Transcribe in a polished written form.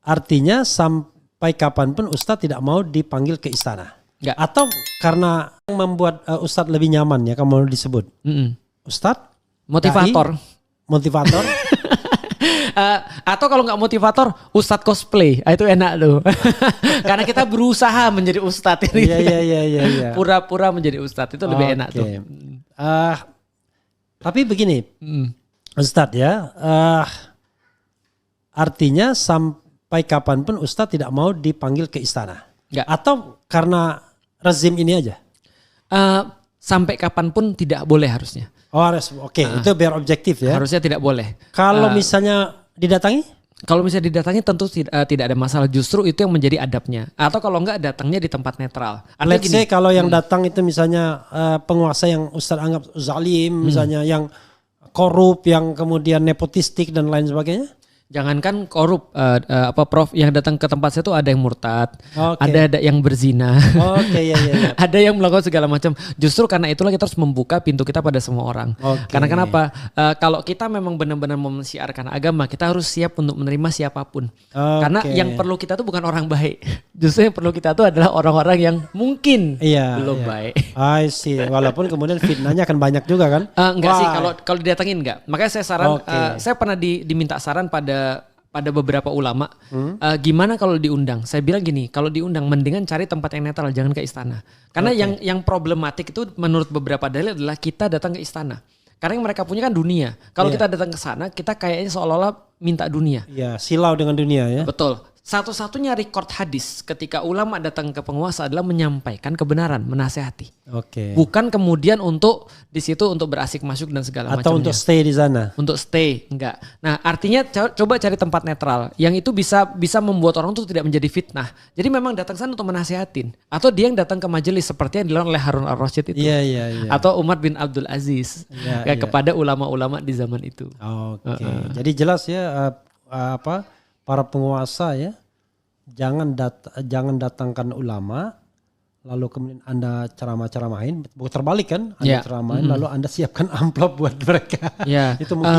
artinya sampai kapanpun Ustadz tidak mau dipanggil ke istana. Enggak. Atau karena yang membuat Ustadz lebih nyaman ya kamu disebut. Ustadz Motivator. Motivator. Atau kalau nggak motivator, ustadz cosplay, itu enak tuh. Karena kita berusaha menjadi ustadz ini. Iya. Pura-pura menjadi ustadz itu lebih enak tuh. Tapi begini, Ustadz ya, artinya sampai kapanpun Ustadz tidak mau dipanggil ke istana. Enggak. Atau karena rezim ini aja? Sampai kapanpun tidak boleh harusnya. Oh harus, oke. Itu biar objektif ya. Harusnya tidak boleh. Kalau misalnya didatangi? Kalau misalnya didatangi tentu tidak ada masalah. Justru itu yang menjadi adabnya. Atau kalau enggak datangnya di tempat netral. Let's say kalau yang datang itu misalnya penguasa yang Ustadz anggap zalim, misalnya yang korup, yang kemudian nepotistik dan lain sebagainya. Jangankan korup, Prof, yang datang ke tempat saya tuh ada yang murtad, Oke. ada yang berzina, Iya. ada yang melakukan segala macam. Justru karena itulah kita harus membuka pintu kita pada semua orang. Oke. Karena kenapa? Kalau kita memang benar-benar mensiarkan agama, kita harus siap untuk menerima siapapun. Karena yang perlu kita tuh bukan orang baik. Justru yang perlu kita tuh adalah orang-orang yang mungkin belum baik. I see. Walaupun kemudian fitnahnya akan banyak juga kan? Enggak sih, kalau didatengin enggak. Makanya saya saran, saya pernah diminta saran pada beberapa ulama, gimana kalau diundang? Saya bilang gini, kalau diundang mendingan cari tempat yang netral, jangan ke istana. Karena yang problematik itu menurut beberapa dalil adalah kita datang ke istana. Karena yang mereka punya kan dunia. Kalau kita datang ke sana, kita kayaknya seolah-olah minta dunia. Iya, silau dengan dunia ya. Betul. Satu-satunya record hadis ketika ulama datang ke penguasa adalah menyampaikan kebenaran, menasehati. Oke. Bukan kemudian untuk di situ untuk berasik masuk dan segala macamnya. Atau untuk stay di sana. Untuk stay, enggak. Nah, artinya coba cari tempat netral yang itu bisa membuat orang tuh tidak menjadi fitnah. Jadi memang datang sana untuk menasehatin. Atau dia yang datang ke majelis seperti yang dilakukan oleh Harun al-Rasyid itu. Iya. Atau Umar bin Abdul Aziz. Kepada ulama-ulama di zaman itu. Oke. Jadi jelas ya para penguasa ya, jangan datangkan ulama lalu kemudian Anda ceramah-ceramahin, bukan terbalik kan? Anda ceramahin lalu Anda siapkan amplop buat mereka. Itu mungkin